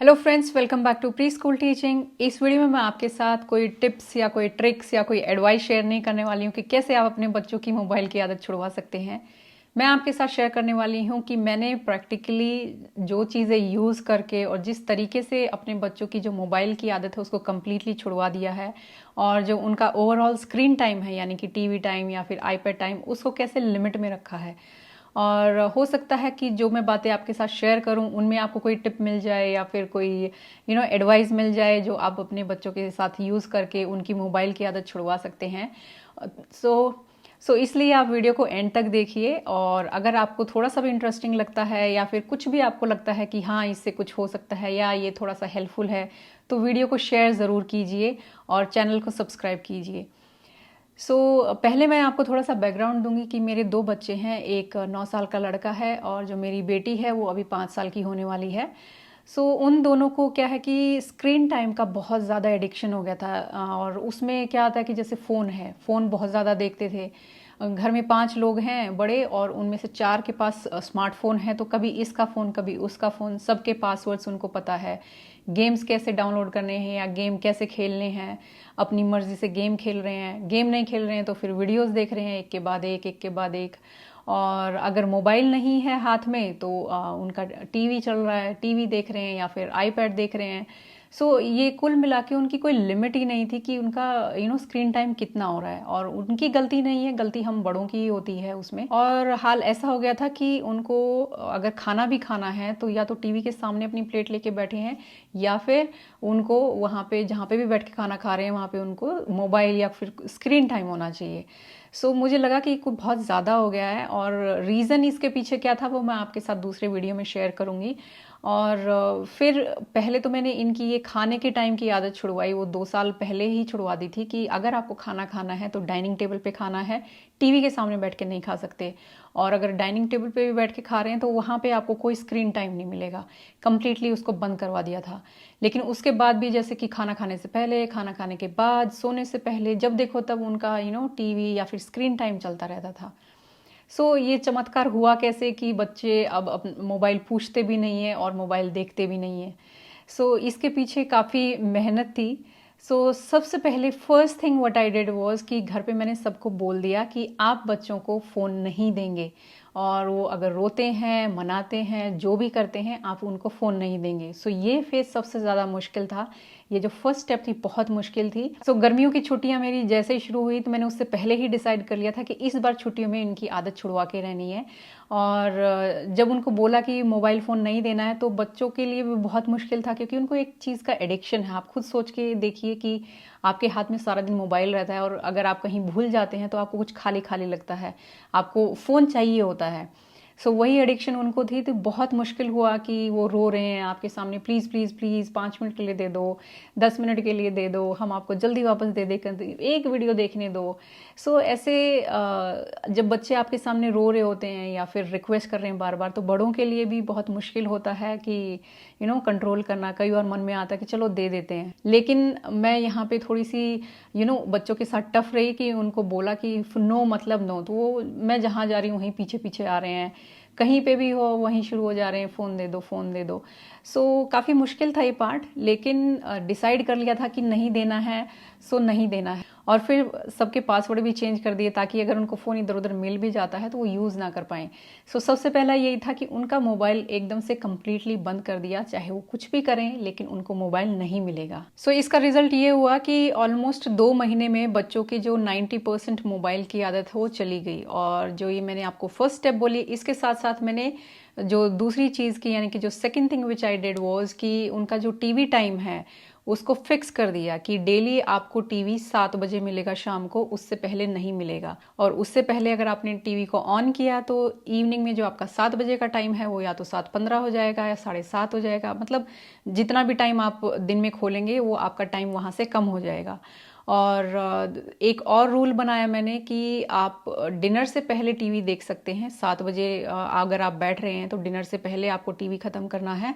Hello friends, welcome back to pre school teaching. इस video में मैं आपके साथ कोई टिप्स या कोई ट्रिक्स या कोई एडवाइस शेयर नहीं करने वाली हूँ कि कैसे आप अपने बच्चों की मोबाइल की आदत छुड़वा सकते हैं। मैं आपके साथ शेयर करने वाली हूँ कि मैंने प्रैक्टिकली जो चीज़ें यूज़ करके और जिस तरीके से अपने बच्चों की जो मोबाइल की आदत है उसको कम्प्लीटली छुड़वा दिया है, और जो उनका ओवरऑल स्क्रीन टाइम है यानी कि टीवी टाइम या फिर आईपैड टाइम, उसको कैसे लिमिट में रखा है। और हो सकता है कि जो मैं बातें आपके साथ शेयर करूं उनमें आपको कोई टिप मिल जाए या फिर कोई एडवाइस मिल जाए जो आप अपने बच्चों के साथ यूज़ करके उनकी मोबाइल की आदत छुड़वा सकते हैं। सो इसलिए आप वीडियो को एंड तक देखिए, और अगर आपको थोड़ा सा भी इंटरेस्टिंग लगता है या फिर कुछ भी आपको लगता है कि हाँ इससे कुछ हो सकता है या ये थोड़ा सा हेल्पफुल है, तो वीडियो को शेयर ज़रूर कीजिए और चैनल को सब्सक्राइब कीजिए। पहले मैं आपको थोड़ा सा बैकग्राउंड दूंगी कि मेरे दो बच्चे हैं, एक 9 साल का लड़का है और जो मेरी बेटी है वो अभी 5 साल की होने वाली है। उन दोनों को क्या है कि स्क्रीन टाइम का बहुत ज़्यादा एडिक्शन हो गया था, और उसमें क्या आता है कि जैसे फ़ोन है, फ़ोन बहुत ज़्यादा देखते थे। घर में 5 लोग हैं बड़े, और उनमें से 4 के पास स्मार्टफोन है, तो कभी इसका फ़ोन कभी उसका फ़ोन, सबके पासवर्ड्स उनको पता है। गेम्स कैसे डाउनलोड करने हैं या गेम कैसे खेलने हैं, अपनी मर्जी से गेम खेल रहे हैं। गेम नहीं खेल रहे हैं तो फिर वीडियोस देख रहे हैं एक के बाद एक, एक के बाद एक। और अगर मोबाइल नहीं है हाथ में तो उनका टीवी चल रहा है, टीवी देख रहे हैं या फिर आईपैड देख रहे हैं। ये कुल मिला के उनकी कोई लिमिट ही नहीं थी कि उनका स्क्रीन टाइम कितना हो रहा है, और उनकी गलती नहीं है, गलती हम बड़ों की ही होती है उसमें। और हाल ऐसा हो गया था कि उनको अगर खाना भी खाना है तो या तो टीवी के सामने अपनी प्लेट लेके बैठे हैं, या फिर उनको वहाँ पे जहाँ पे भी बैठ के खाना खा रहे हैं वहाँ पे उनको मोबाइल या फिर स्क्रीन टाइम होना चाहिए। मुझे लगा कि कुछ बहुत ज़्यादा हो गया है, और रीज़न इसके पीछे क्या था वो मैं आपके साथ दूसरे वीडियो में शेयर करूँगी। और फिर पहले तो मैंने इनकी ये खाने के टाइम की आदत छुड़वाई, वो 2 साल पहले ही छुड़वा दी थी कि अगर आपको खाना खाना है तो डाइनिंग टेबल पे खाना है, टीवी के सामने बैठ के नहीं खा सकते। और अगर डाइनिंग टेबल पे भी बैठ के खा रहे हैं तो वहाँ पे आपको कोई स्क्रीन टाइम नहीं मिलेगा। कंप्लीटली उसको बंद करवा दिया था। लेकिन उसके बाद भी जैसे कि खाना खाने से पहले, खाना खाने के बाद, सोने से पहले, जब देखो तब उनका टीवी या फिर स्क्रीन टाइम चलता रहता था। ये चमत्कार हुआ कैसे कि बच्चे अब मोबाइल पूछते भी नहीं है और मोबाइल देखते भी नहीं है। इसके पीछे काफ़ी मेहनत थी। सबसे पहले first thing what I did was कि घर पे मैंने सबको बोल दिया कि आप बच्चों को फ़ोन नहीं देंगे, और वो अगर रोते हैं, मनाते हैं, जो भी करते हैं, आप उनको फ़ोन नहीं देंगे। ये फेज़ सबसे ज़्यादा मुश्किल था। ये जो फर्स्ट स्टेप थी बहुत मुश्किल थी। गर्मियों की छुट्टियां मेरी जैसे ही शुरू हुई तो मैंने उससे पहले ही डिसाइड कर लिया था कि इस बार छुट्टियों में इनकी आदत छुड़वा के रहनी है। और जब उनको बोला कि मोबाइल फ़ोन नहीं देना है तो बच्चों के लिए भी बहुत मुश्किल था, क्योंकि उनको एक चीज़ का एडिक्शन है। आप खुद सोच के देखिए कि आपके हाथ में सारा दिन मोबाइल रहता है, और अगर आप कहीं भूल जाते हैं तो आपको कुछ खाली खाली लगता है, आपको फ़ोन चाहिए होता है। वही एडिक्शन उनको थी, तो बहुत मुश्किल हुआ कि वो रो रहे हैं आपके सामने, प्लीज़ प्लीज़ प्लीज़ 5 मिनट के लिए दे दो, 10 मिनट के लिए दे दो, हम आपको जल्दी वापस दे दे कर एक वीडियो देखने दो। ऐसे जब बच्चे आपके सामने रो रहे होते हैं या फिर रिक्वेस्ट कर रहे हैं बार बार, तो बड़ों के लिए भी बहुत मुश्किल होता है कि कंट्रोल करना। कई बार मन में आता है कि चलो दे देते हैं, लेकिन मैं यहाँ पे थोड़ी सी बच्चों के साथ टफ रही कि उनको बोला कि नो मतलब नो। तो वो मैं जहाँ जा रही हूँ वहीं पीछे पीछे आ रहे हैं, कहीं पे भी हो वहीं शुरू हो जा रहे हैं, फ़ोन दे दो, फ़ोन दे दो। काफ़ी मुश्किल था ये पार्ट, लेकिन डिसाइड कर लिया था कि नहीं देना है, नहीं देना है। और फिर सबके पासवर्ड भी चेंज कर दिए ताकि अगर उनको फ़ोन इधर उधर मिल भी जाता है तो वो यूज़ ना कर पाएँ। सबसे पहला यही था कि उनका मोबाइल एकदम से कम्प्लीटली बंद कर दिया, चाहे वो कुछ भी करें लेकिन उनको मोबाइल नहीं मिलेगा। इसका रिजल्ट ये हुआ कि ऑलमोस्ट 2 महीने में बच्चों की जो 90% मोबाइल की आदत है वो चली गई। और जो ये मैंने आपको फर्स्ट स्टेप बोली, इसके साथ साथ मैंने जो दूसरी चीज़ की, यानी कि जो second thing which I did was कि उनका जो टीवी टाइम है उसको फिक्स कर दिया कि डेली आपको टीवी 7 बजे मिलेगा शाम को, उससे पहले नहीं मिलेगा। और उससे पहले अगर आपने टीवी को ऑन किया तो इवनिंग में जो आपका 7 बजे का टाइम है वो या तो 7:15 हो जाएगा या 7:30 हो जाएगा। मतलब जितना भी टाइम आप दिन में खोलेंगे वो आपका टाइम वहाँ से कम हो जाएगा। और एक और रूल बनाया मैंने कि आप डिनर से पहले टीवी देख सकते हैं। 7 बजे अगर आप बैठ रहे हैं तो डिनर से पहले आपको टीवी ख़त्म करना है।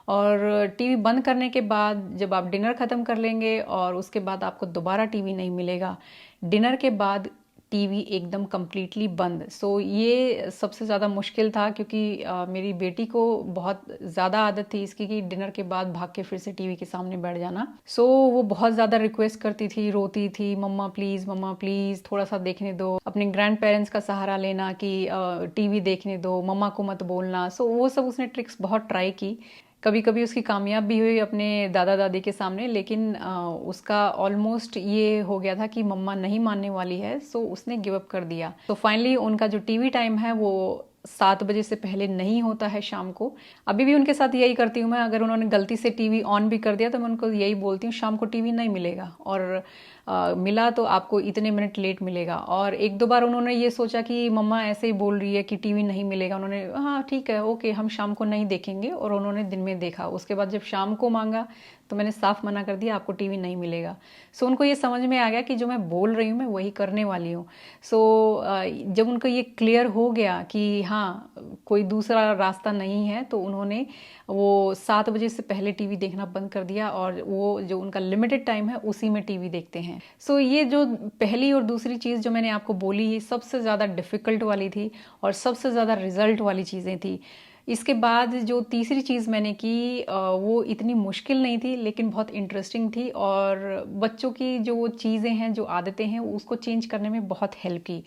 और टीवी बंद करने के बाद जब आप डिनर ख़त्म कर लेंगे और उसके बाद आपको दोबारा टीवी नहीं मिलेगा। डिनर के बाद टीवी एकदम कम्प्लीटली बंद। सो ये सबसे ज़्यादा मुश्किल था, क्योंकि मेरी बेटी को बहुत ज़्यादा आदत थी इसकी कि डिनर के बाद भाग के फिर से टीवी के सामने बैठ जाना। सो वो बहुत ज़्यादा रिक्वेस्ट करती थी, रोती थी, मम्मा प्लीज़ थोड़ा सा देखने दो। अपने ग्रैंड पेरेंट्स का सहारा लेना कि टीवी देखने दो, मम्मा को मत बोलना। सो वो सब उसने ट्रिक्स बहुत ट्राई की। कभी कभी उसकी कामयाब भी हुई अपने दादा दादी के सामने, लेकिन उसका ऑलमोस्ट ये हो गया था कि मम्मा नहीं मानने वाली है। सो उसने गिव अप कर दिया। तो फाइनली उनका जो टीवी टाइम है वो 7 बजे से पहले नहीं होता है शाम को। अभी भी उनके साथ यही करती हूँ मैं, अगर उन्होंने गलती से टीवी ऑन भी कर दिया तो मैं उनको यही बोलती हूँ शाम को टीवी नहीं मिलेगा, और मिला तो आपको इतने मिनट लेट मिलेगा। और एक दो बार उन्होंने ये सोचा कि मम्मा ऐसे ही बोल रही है कि टीवी नहीं मिलेगा, उन्होंने हाँ ठीक है ओके हम शाम को नहीं देखेंगे, और उन्होंने दिन में देखा। उसके बाद जब शाम को मांगा तो मैंने साफ मना कर दिया, आपको टीवी नहीं मिलेगा। सो उनको ये समझ में आ गया कि जो मैं बोल रही हूँ मैं वही करने वाली हूँ। सो जब उनको ये क्लियर हो गया कि हाँ कोई दूसरा रास्ता नहीं है, तो उन्होंने वो 7 बजे से पहले टीवी देखना बंद कर दिया, और वो जो उनका लिमिटेड टाइम है उसी में टीवी देखते हैं। सो ये जो पहली और दूसरी चीज़ जो मैंने आपको बोली, ये सबसे ज़्यादा डिफ़िकल्ट वाली थी और सबसे ज़्यादा रिजल्ट वाली चीज़ें थी। इसके बाद जो तीसरी चीज़ मैंने की वो इतनी मुश्किल नहीं थी, लेकिन बहुत इंटरेस्टिंग थी, और बच्चों की जो चीज़ें हैं, जो आदतें हैं, उसको चेंज करने में बहुत हेल्प की।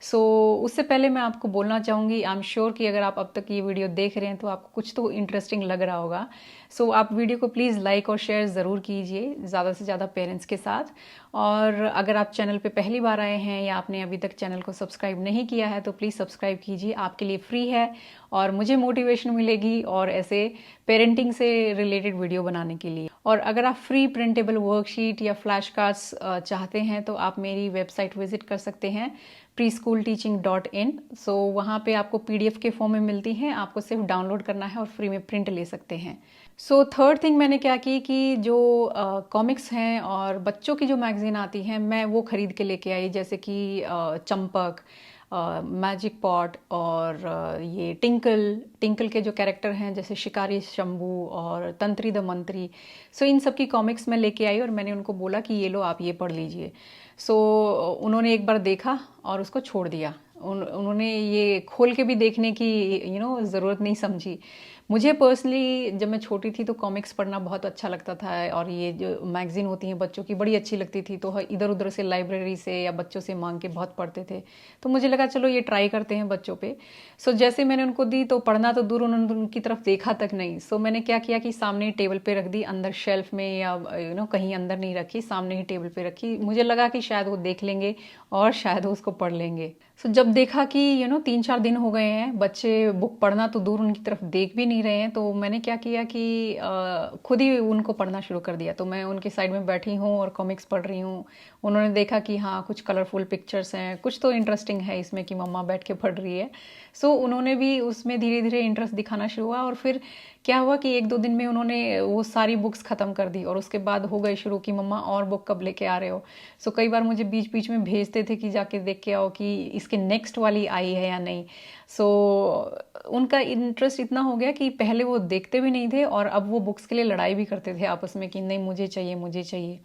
सो उससे पहले मैं आपको बोलना चाहूँगी, आई एम श्योर कि अगर आप अब तक ये वीडियो देख रहे हैं तो आपको कुछ तो इंटरेस्टिंग लग रहा होगा। सो आप वीडियो को प्लीज़ लाइक और शेयर ज़रूर कीजिए ज़्यादा से ज़्यादा पेरेंट्स के साथ। और अगर आप चैनल पे पहली बार आए हैं या आपने अभी तक चैनल को सब्सक्राइब नहीं किया है तो प्लीज़ सब्सक्राइब कीजिए, आपके लिए फ्री है, और मुझे मोटिवेशन मिलेगी और ऐसे पेरेंटिंग से रिलेटेड वीडियो बनाने के लिए। और अगर आप फ्री प्रिंटेबल वर्कशीट या फ्लैश कार्ड्स चाहते हैं तो आप मेरी वेबसाइट विजिट कर सकते हैं preschoolteaching.in। सो वहाँ पे आपको PDF के फॉर्म में मिलती हैं, आपको सिर्फ डाउनलोड करना है और फ्री में प्रिंट ले सकते हैं। सो थर्ड थिंग मैंने क्या की कि जो कॉमिक्स हैं और बच्चों की जो मैगज़ीन आती हैं मैं वो ख़रीद के लेके आई, जैसे कि चंपक, मैजिक पॉट, और ये टिंकल के जो कैरेक्टर हैं जैसे शिकारी शंभू और तंत्री द मंत्री। सो इन सब की कॉमिक्स मैं लेके आई और मैंने उनको बोला कि ये लो आप ये पढ़ लीजिए। सो उन्होंने एक बार देखा और उसको छोड़ दिया। उन्होंने ये खोल के भी देखने की ज़रूरत नहीं समझी। मुझे पर्सनली जब मैं छोटी थी तो कॉमिक्स पढ़ना बहुत अच्छा लगता था, और ये जो मैगज़ीन होती हैं बच्चों की बड़ी अच्छी लगती थी, तो इधर उधर से लाइब्रेरी से या बच्चों से मांग के बहुत पढ़ते थे। तो मुझे लगा चलो ये ट्राई करते हैं बच्चों पे। सो जैसे मैंने उनको दी तो पढ़ना तो दूर, उन्होंने उनकी तरफ देखा तक नहीं। सो मैंने क्या किया कि सामने टेबल पे रख दी, अंदर शेल्फ में या कहीं अंदर नहीं रखी, सामने ही टेबल पे रखी। मुझे लगा कि शायद वो देख लेंगे और शायद वो उसको पढ़ लेंगे। सो जब देखा कि 3-4 दिन हो गए हैं, बच्चे बुक पढ़ना तो दूर उनकी तरफ देख भी नहीं रहे हैं, तो मैंने क्या किया कि खुद ही उनको पढ़ना शुरू कर दिया। तो मैं उनके साइड में बैठी हूँ और कॉमिक्स पढ़ रही हूँ। उन्होंने देखा कि हाँ कुछ कलरफुल पिक्चर्स हैं, कुछ तो इंटरेस्टिंग है इसमें कि मम्मा बैठ के पढ़ रही है। सो उन्होंने भी उसमें धीरे धीरे इंटरेस्ट दिखाना शुरू हुआ, और फिर क्या हुआ कि 1-2 दिन में उन्होंने वो सारी बुक्स ख़त्म कर दी, और उसके बाद हो गए शुरू कि मम्मा और बुक कब लेके आ रहे हो। सो कई बार मुझे बीच बीच में भेजते थे कि जाके देख के आओ कि इसके नेक्स्ट वाली आई है या नहीं। सो उनका इंटरेस्ट इतना हो गया कि पहले वो देखते भी नहीं थे और अब वो बुक्स के लिए लड़ाई भी करते थे आपस में कि नहीं मुझे चाहिए मुझे चाहिए।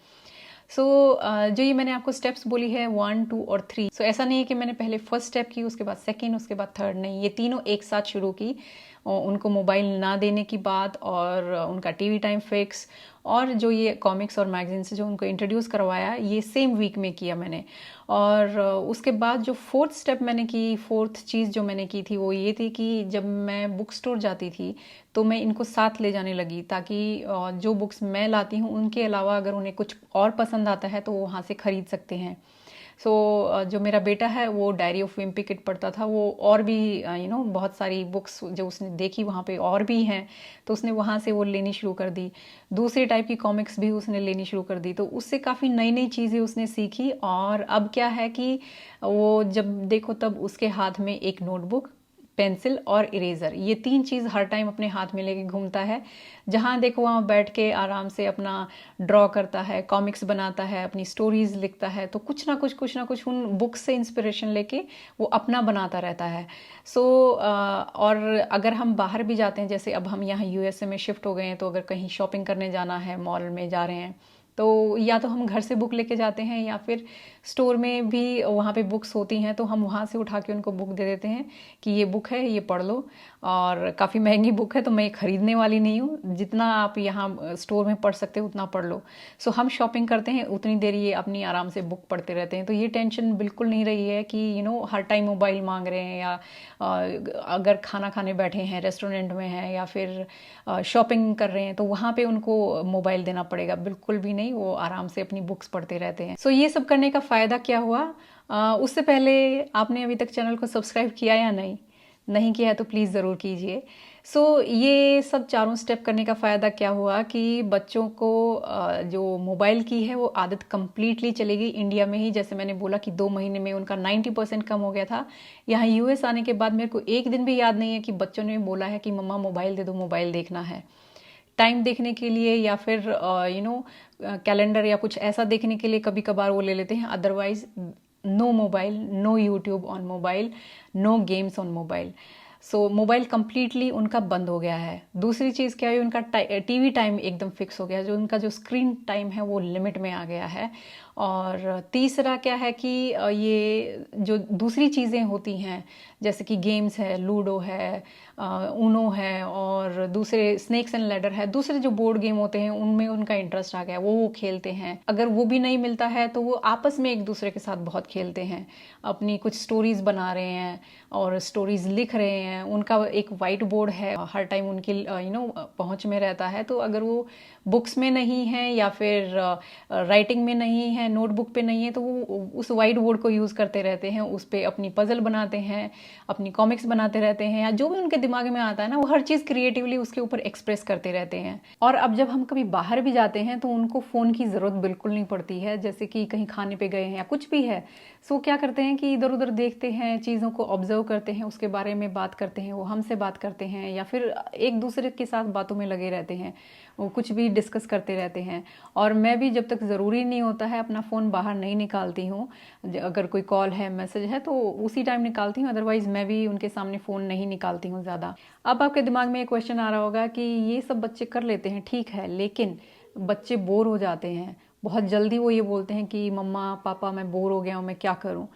सो जो ये मैंने आपको स्टेप्स बोली है 1, 2 और 3, सो ऐसा नहीं है कि मैंने पहले फर्स्ट स्टेप की उसके बाद सेकंड उसके बाद थर्ड, नहीं, ये तीनों एक साथ शुरू की। उनको मोबाइल ना देने की बात, और उनका टीवी टाइम फिक्स, और जो ये कॉमिक्स और मैगजीन से जो उनको इंट्रोड्यूस करवाया ये सेम वीक में किया मैंने। और उसके बाद जो फोर्थ स्टेप मैंने की, फोर्थ चीज़ जो मैंने की थी वो ये थी कि जब मैं बुक स्टोर जाती थी तो मैं इनको साथ ले जाने लगी, ताकि जो बुक्स मैं लाती हूँ उनके अलावा अगर उन्हें कुछ और पसंद आता है तो वो वहाँ से ख़रीद सकते हैं। सो जो मेरा बेटा है वो डायरी ऑफ विम्पी किड पढ़ता था, वो और भी बहुत सारी बुक्स जो उसने देखी वहाँ पे और भी हैं, तो उसने वहाँ से वो लेनी शुरू कर दी। दूसरे टाइप की कॉमिक्स भी उसने लेनी शुरू कर दी, तो उससे काफ़ी नई नई चीज़ें उसने सीखी। और अब क्या है कि वो जब देखो तब उसके हाथ में एक नोटबुक, पेंसिल और इरेज़र, ये 3 चीज़ हर टाइम अपने हाथ में लेके घूमता है। जहाँ देखो वहाँ बैठ के आराम से अपना ड्रॉ करता है, कॉमिक्स बनाता है, अपनी स्टोरीज लिखता है, तो कुछ ना कुछ उन बुक्स से इंस्पिरेशन लेके वो अपना बनाता रहता है। सो और अगर हम बाहर भी जाते हैं, जैसे अब हम यहाँ USA में शिफ्ट हो गए हैं, तो अगर कहीं शॉपिंग करने जाना है, मॉल में जा रहे हैं, तो या तो हम घर से बुक लेके जाते हैं या फिर स्टोर में भी वहाँ पे बुक्स होती हैं, तो हम वहाँ से उठा के उनको बुक दे देते हैं कि ये बुक है, ये पढ़ लो। और काफ़ी महंगी बुक है तो मैं खरीदने वाली नहीं हूँ, जितना आप यहाँ स्टोर में पढ़ सकते हो उतना पढ़ लो। सो हम शॉपिंग करते हैं, उतनी देर ये अपनी आराम से बुक पढ़ते रहते हैं। तो ये टेंशन बिल्कुल नहीं रही है कि हर टाइम मोबाइल मांग रहे हैं, या अगर खाना खाने बैठे हैं, रेस्टोरेंट में हैं, या फिर शॉपिंग कर रहे हैं तो वहाँ पे उनको मोबाइल देना पड़ेगा, बिल्कुल भी नहीं। वो आराम से अपनी बुक्स पढ़ते रहते हैं। सो ये सब करने का फ़ायदा क्या हुआ? उससे पहले आपने अभी तक चैनल को सब्सक्राइब किया या नहीं किया है तो प्लीज़ ज़रूर कीजिए। सो ये सब चारों स्टेप करने का फ़ायदा क्या हुआ कि बच्चों को जो मोबाइल की है वो आदत कंप्लीटली चलेगी इंडिया में ही। जैसे मैंने बोला कि 2 महीने में उनका 90% कम हो गया था। यहाँ यूएस आने के बाद मेरे को एक दिन भी याद नहीं है कि बच्चों ने बोला है कि मम्मा मोबाइल दे दो, मोबाइल देखना है। टाइम देखने के लिए या फिर कैलेंडर या कुछ ऐसा देखने के लिए कभी कभार वो ले लेते हैं, otherwise no mobile, no YouTube on mobile, no games on mobile. So mobile completely उनका बंद हो गया है। दूसरी चीज़ क्या है, उनका टीवी टाइम एकदम फिक्स हो गया है, जो उनका जो स्क्रीन टाइम है वो लिमिट में आ गया है। और तीसरा क्या है कि ये जो दूसरी चीज़ें होती हैं जैसे कि गेम्स है, लूडो है, ऊनो है, और दूसरे स्नेक्स एंड लैडर है, दूसरे जो बोर्ड गेम होते हैं उनमें उनका इंटरेस्ट आ गया, वो खेलते हैं। अगर वो भी नहीं मिलता है तो वो आपस में एक दूसरे के साथ बहुत खेलते हैं, अपनी कुछ स्टोरीज बना रहे हैं और स्टोरीज लिख रहे हैं। उनका एक वाइट बोर्ड है, हर टाइम उनकी पहुंच में रहता है। तो अगर वो बुक्स में नहीं है या फिर राइटिंग में नहीं है, नोटबुक पे नहीं है, तो वो उस वाइट बोर्ड को यूज़ करते रहते हैं, उस पर अपनी पजल बनाते हैं, अपनी कॉमिक्स बनाते रहते हैं, या जो भी उनके दिमाग में आता है ना वो हर चीज़ क्रिएटिवली उसके ऊपर एक्सप्रेस करते रहते हैं। और अब जब हम कभी बाहर भी जाते हैं तो उनको फ़ोन की ज़रूरत बिल्कुल नहीं पड़ती है। जैसे कि कहीं खाने पे गए हैं या कुछ भी है, सो क्या करते हैं कि इधर उधर देखते हैं, चीज़ों को ऑब्जर्व करते हैं, उसके बारे में बात करते हैं, वो हमसे बात करते हैं या फिर एक दूसरे के साथ बातों में लगे रहते हैं, वो कुछ भी डिस्कस करते रहते हैं। और मैं भी जब तक ज़रूरी नहीं होता है अपना फ़ोन बाहर नहीं निकालती हूँ। अगर कोई कॉल है, मैसेज है तो उसी टाइम निकालती हूँ, अदरवाइज़ मैं भी उनके सामने फ़ोन नहीं निकालती हूँ ज़्यादा। अब आपके दिमाग में एक क्वेश्चन आ रहा होगा कि ये सब बच्चे कर लेते हैं, ठीक है, लेकिन बच्चे बोर हो जाते हैं बहुत जल्दी। वो ये बोलते हैं कि मम्मा पापा मैं बोर हो गया हूँ, मैं क्या करूँ?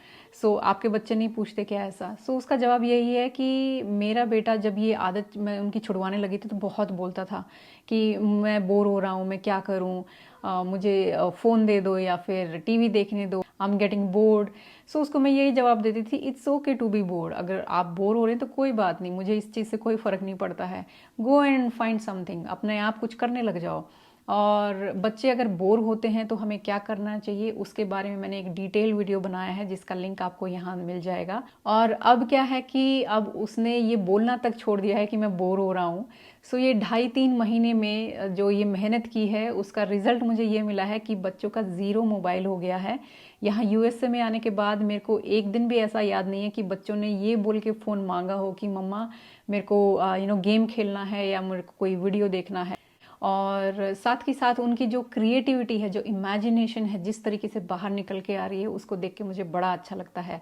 सो आपके बच्चे नहीं पूछते क्या ऐसा? सो उसका जवाब यही है कि मेरा बेटा जब ये आदत मैं उनकी छुड़वाने लगी थी तो बहुत बोलता था कि मैं बोर हो रहा हूँ, मैं क्या करूँ, मुझे फ़ोन दे दो या फिर टीवी देखने दो, I am getting bored. So उसको मैं यही जवाब देती थी, it's okay to be bored. अगर आप बोर हो रहे हैं तो कोई बात नहीं, मुझे इस चीज़ से कोई फ़र्क नहीं पड़ता है। गो एंड फाइंड समथिंग, अपने आप कुछ करने लग जाओ। और बच्चे अगर बोर होते हैं तो हमें क्या करना चाहिए उसके बारे में मैंने एक डिटेल वीडियो बनाया है, जिसका लिंक आपको यहाँ मिल जाएगा। और अब क्या है कि अब उसने ये बोलना तक छोड़ दिया है कि मैं बोर हो रहा हूँ। सो ये 2.5-3 महीने में जो ये मेहनत की है उसका रिजल्ट मुझे ये मिला है कि बच्चों का 0 मोबाइल हो गया है। यहाँ यूएसए में आने के बाद मेरे को एक दिन भी ऐसा याद नहीं है कि बच्चों ने ये बोल के फ़ोन मांगा हो कि मम्मा मेरे को गेम खेलना है या मेरे को कोई वीडियो देखना है। और साथ ही साथ उनकी जो क्रिएटिविटी है, जो इमेजिनेशन है, जिस तरीके से बाहर निकल के आ रही है, उसको देख के मुझे बड़ा अच्छा लगता है।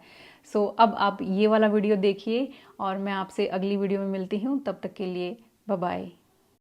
सो अब आप ये वाला वीडियो देखिए और मैं आपसे अगली वीडियो में मिलती हूँ। तब तक के लिए बाय बाय।